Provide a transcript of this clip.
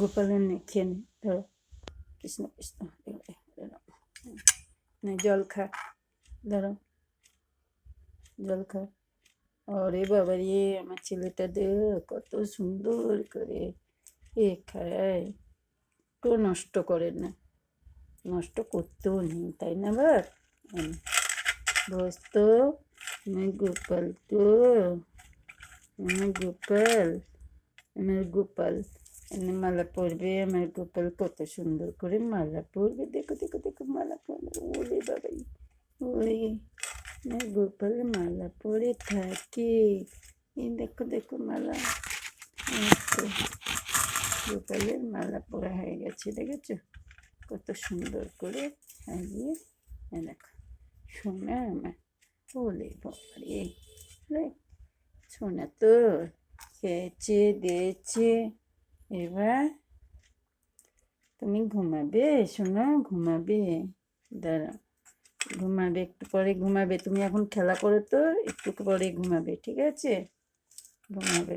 গোপালের নে খেয়ে নে, ধরো কৃষ্ণ কৃষ্ণ নে, জল খা, ধরো জল খা। ওরে বাবা রে, আমার ছেলেটা কত সুন্দর করে খায়, তো নষ্ট করে না, নষ্ট করতেও নেই, তাই না বাপ? বস তো, আমার গোপাল তো, আমার গোপাল, আমার গোপাল এনে মালা পরবে, আমার গোপাল কত সুন্দর করে মালা পরবে, দেখো দেখো দেখো মালা পরবে, ওরে বাবাই, ওরে আমার গোপাল মালা পরে থাকে, এই দেখো দেখো মালা, গোপালের মালা পরা হয়ে গেছে, দেখেছো কত সুন্দর করে সাজিয়ে, দেখো সোনা আমার, ওলে বাবারে, সোনা তো খেয়েছে দিয়েছে, এবার তুমি ঘুমাবে, সোনা ঘুমাবে, দাঁড়া ঘুমাবে, একটু পরে ঘুমাবে, তুমি এখন খেলা করো তো, একটু পরে ঘুমাবে, ঠিক আছে, ঘুমাবে।